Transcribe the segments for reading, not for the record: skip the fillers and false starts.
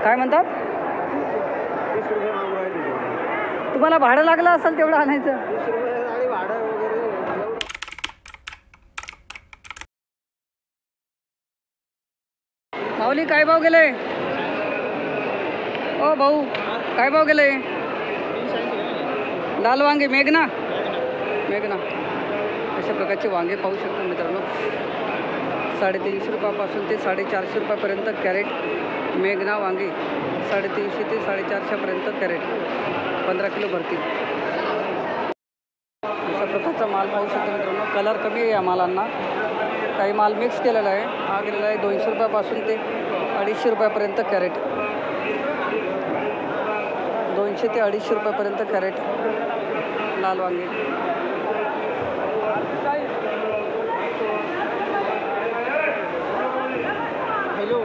काय म्हणतात? तुम्हाला भाडं लागलं असेल तेवढं आणायचं. माऊली काय भाव गेले? ओ भाऊ काय भाव गेले? लाल वांगे मेघना अशा प्रकारचे वांगे पाहू शकतो मित्रांनो. 350 रुपयापासून ते 450 रुपयापर्यंत कॅरेट. मेघना वांगी 350 ते 450 पर्यंत कॅरेट. 15 किलो भरतील अशा प्रकारचा माल पाहू शकतो मित्रांनो. कलर कमी आहे या मालांना. काही माल मिक्स केलेला आहे. हा गेलेला आहे 200 रुपयापासून ते 250 रुपयापर्यंत कॅरेट. 200 ते 250 रुपयापर्यंत कॅरेट लाल वांगे. हॅलो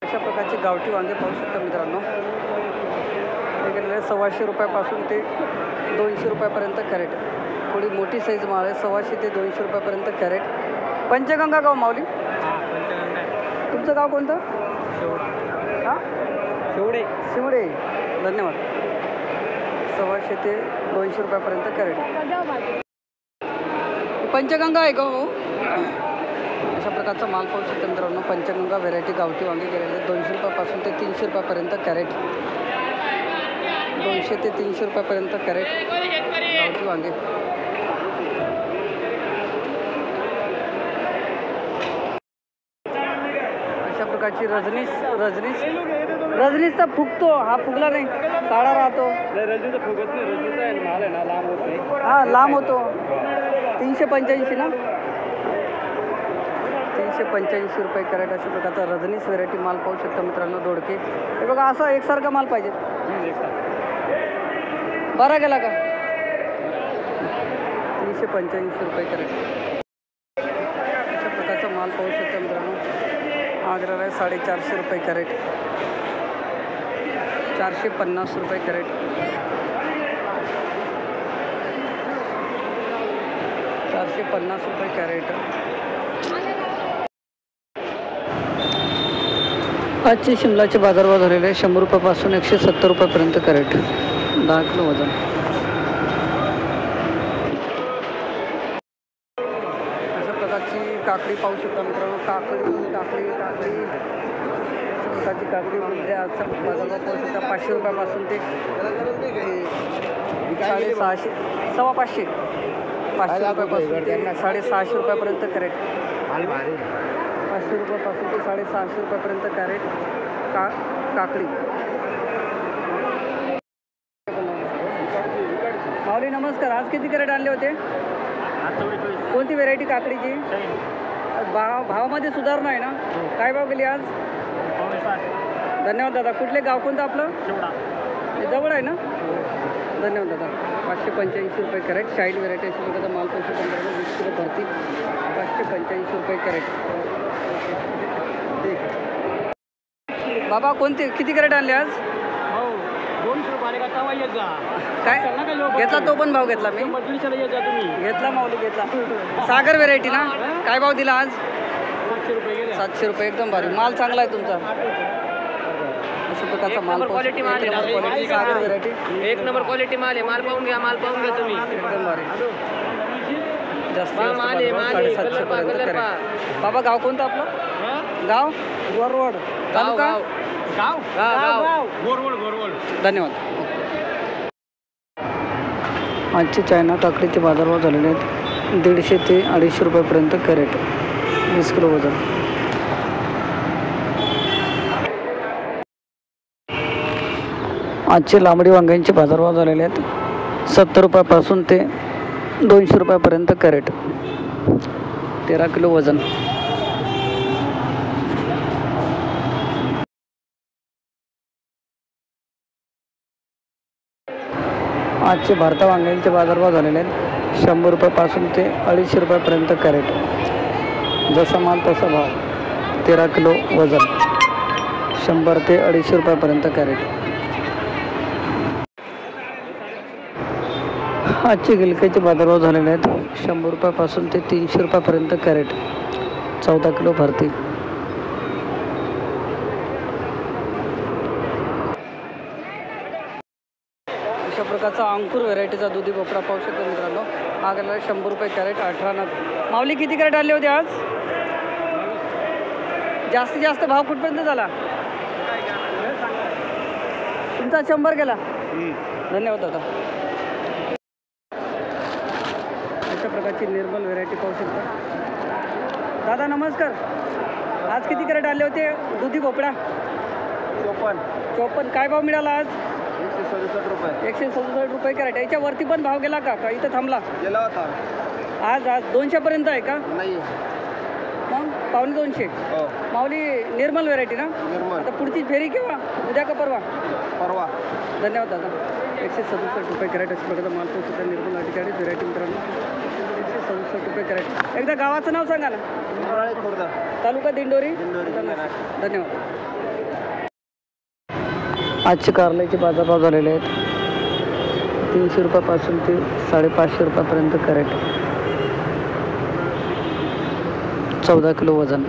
अशा प्रकारचे गावठी वांगे पाहू शकता मित्रांनो. हे गेलेले 125 रुपयापासून ते 200 रुपयापर्यंत कॅरेट. थोडी मोठी साईज माल आहे. 125 ते 200 रुपयापर्यंत कॅरेट. पंचगंगा गाव माऊली. तुमचं गाव कोणतं? हां शिवडे. धन्यवाद. 125 ते 200 रुपयापर्यंत कॅरेट. पंचगंगा आहे का हो? अशा प्रकारचा माल पाहू शकतो मित्रांनो. पंचगंगा व्हेरायटी गावठी वांगे गेलेले 200 रुपयापासून ते 300 रुपयापर्यंत कॅरेट. 200 ते 300 रुपयापर्यंत कॅरेट गावठी वांगे. अशा प्रकारची रजनीश तर फुगतो. हा फुगला नाही, काळा राहतो. रजनीचा फुगत नाही. रजनीचा माल आहे ना लांब होत नाही. हा लांब होतो. 385 ना. 385 रुपये कॅरेट अशा प्रकारचा रजनीश व्हेरायटी माल पाहू शकता मित्रांनो. दोडके हे बघा असा एकसारखा माल पाहिजे. बरा गेला का? 385 रुपये कॅरेट अशा प्रकारचा माल पाहू शकता मित्रांनो. आग्र्याला आहे 450 रुपये कॅरेट. 450 रुपये कॅरेट. 450 रुपये कॅरेट. आजचे शिमलाचे बाजारभाव झालेले आहे 100 रुपयापासून 170 रुपयापर्यंत कॅरेट. 10 किलो वजन. अशा प्रकारची काकडी पाहू शकता मित्रांनो. काकडी प्रकारची काकडी म्हणजे आजचा बाजारभाव पाहू शकता. 500 रुपयापासून ते 650 550 रुपयापासून ते 650 रुपयापर्यंत कॅरेट. 500 रुपयापासून ते 650 रुपयापर्यंत कॅरेट काकडी. माऊली नमस्कार. आज किती कॅरेट आणले होते? कोणती व्हेरायटी काकडीची? भावामध्ये सुधारणा आहे ना? काय भाव गेली आज? धन्यवाद दादा. कुठले गाव कोणतं आपलं? हे जवळ आहे ना? धन्यवाद दादा. 585 रुपये कॅरेट. शाईड व्हेरायटी अशी प्रकारचा माल 20 किलो भरती. 585 रुपये कॅरेट. बाबा कोणते किती कॅरेट आणले आज? 200 रुपये काय घेतला? तो पण भाव घेतला मी. घेतला माऊली घेतला. सागर व्हेरायटी ना? काय भाव दिला आज? 700 रुपये. एकदम भारी माल. चांगला आहे तुमचा. अशा प्रकारचा माल. क्वालिटी माल आहे. सागर व्हेरायटी 1 नंबर क्वालिटी माल आहे. माल पाहून घ्या तुम्ही. एकदम भारी. जास्त माल आहे. 750 पर्यंत कॅरेट. बाबा गाव कोणतं आपलं? गाव गोरवड. तालुका गोरवड. धन्यवाद. आजचे चायना काकडीचे बाजारभाव झालेले आहेत 150 ते 250 रुपयापर्यंत कॅरेट. 20 किलो वजन. आजचे लांबडी वांग्यांचे बाजारभाव झालेले आहेत 70 रुपयापासून ते 200 रुपयापर्यंत कॅरेट. 13 किलो वजन. आजचे भारता वांग्यांचे बाजारभाव झालेले आहेत 100 रुपयापासून ते 250 रुपयापर्यंत कॅरेट. जसा माल तसा भाव. 13 किलो वजन. 100 ते 250 रुपयापर्यंत कॅरेट. आजचे गिलक्याचे बाजारभाव झालेले आहेत 100 रुपयापासून ते 300 रुपयापर्यंत कॅरेट 14 किलो भरती. अशा प्रकारचा अंकुर व्हेरायटीचा दुधी भोपळा पाहू शकतो मित्रांनो. हा गेला 100 रुपये कॅरेट 18 नग. माऊली किती कॅरेट आले होते आज? जास्तीत जास्त भाव कुठपर्यंत झाला तुमचा? 100 गेला. धन्यवाद दादा. अशा प्रकारची निर्मल व्हेरायटी पाहू शकता. दादा नमस्कार. आज किती कॅरेट आले होते दुधी भोपळा? 54. काय भाव मिळाला आज? 167 रुपये. 167 रुपये कॅरेट. याच्यावरती पण भाव गेला का इथं थांबला? गेला होता. आज 200 पर्यंत आहे का? नाही. मग 250. हो. माऊली निर्मल व्हेरायटी ना? निर्मल. आता पुढची फेरी केव्हा? उद्या का परवा? परवा. धन्यवाद दादा. 167 रुपये कॅरेट अशा प्रकारचा माल पोहोचतो त्या निर्मल अठ्ठेचाळीस व्हेरायटी मित्रांनो. 167 रुपये कॅरेट. एकदा गावाचं नाव सांगा ना. खुर्द. तालुका दिंडोरी. धन्यवाद. आजचे कारल्याचे बाजारभाव झालेले आहेत 300 रुपयापासून ते 550 रुपयापर्यंत कॅरेट. 14 किलो वजन.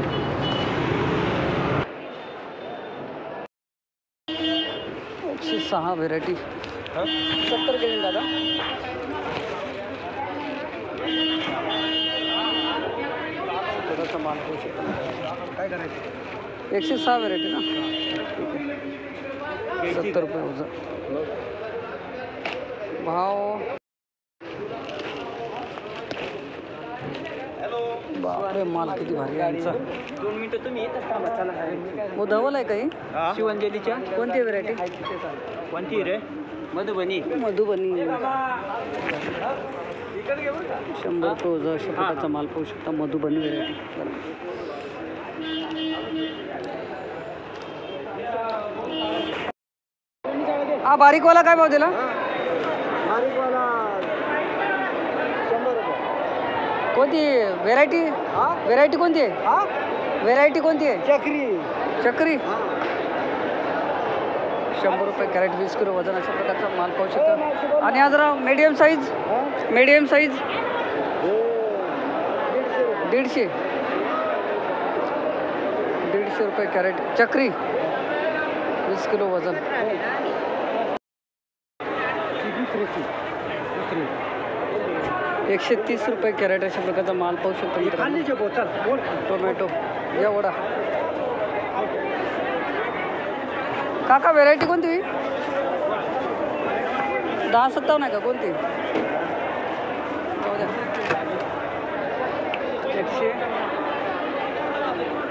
एकशे 6 व्हेरायटी 70 गेली दादा. थोडासा माल होऊ शकतो. काय करायचं? 106 व्हेरायटी ना. ठीक आहे. 70 रुपये वजन. भाव बापरे माल किती भारी आहे यांचा. 2 मिनिटं तुम्ही येतच थांबा. चला. वो धवल आहे काही? शिवंजलीच्या कोणती व्हेरायटी? कोणती रे? मधुबनी. मधुबनी. 100 रुपये वजन अशा प्रकारचा माल पाहू शकता. मधुबनी व्हेरायटी. हा बारीकवाला काय भाव दिला? बारीकवाला 100 रुपये. कोणती व्हेरायटी? व्हेरायटी कोणती आहे? व्हेरायटी कोणती आहे? चक्री. 100 रुपये कॅरेट 20 किलो वजन अशा प्रकारचा माल पाहू शकता. आणि हा जरा मीडियम साईज. 150 रुपये कॅरेट चक्री 20 किलो वजन. 130 रुपये कॅरेट अशा प्रकारचा माल पाहू शकतो. टोमॅटो एवढा. काका व्हेरायटी कोणती? 10-57 आहे का कोणती?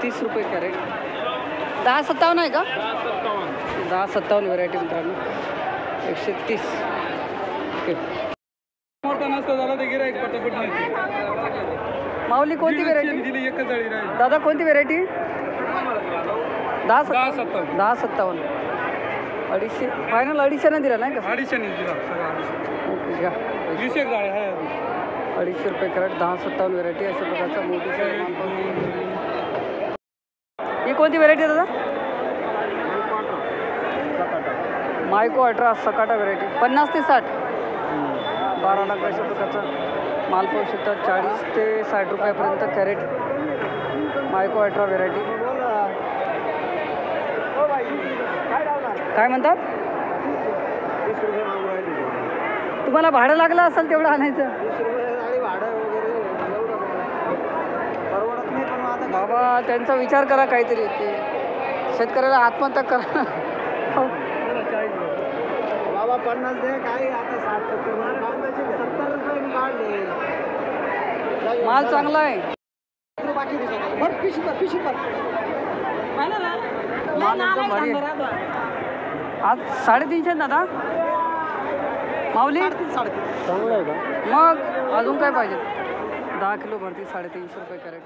130 रुपये कॅरेट. 10-57 आहे का? 10-57 व्हेरायटी मित्रांनो. 130. ओके. माऊली कोणती व्हेरायटी? दादा कोणती व्हेरायटी? 10-57. 250. फायनल 250 दिला नाही का? 250 दिला. ओके घ्या. 250 रुपये कॅरेट 10-57 व्हेरायटी अशा प्रकारचा मोठी साईज. ही कोणती व्हेरायटी दादा? मायको 18 सकाटा व्हेरायटी. 50 ते 60. 12 लाख अशा प्रकारचा माल पाहू शकतात. 40 ते 60 रुपयापर्यंत कॅरेट मायको 18 व्हेरायटी. काय म्हणतात? तुम्हाला भाडं लागलं असेल तेवढं आणायचं? बाबा त्यांचा विचार करा काहीतरी. ते शेतकऱ्याला आत्महत्या करा. बाबा 50 दे. काय आता 60-70 रुपये काढले. माल चांगला आहे. माल एकदम भारी आहे. आज 350 दादा. माऊली चांगलं आहे का? मग अजून काय पाहिजे? 10 किलो भरती 350 रुपये कॅरेट.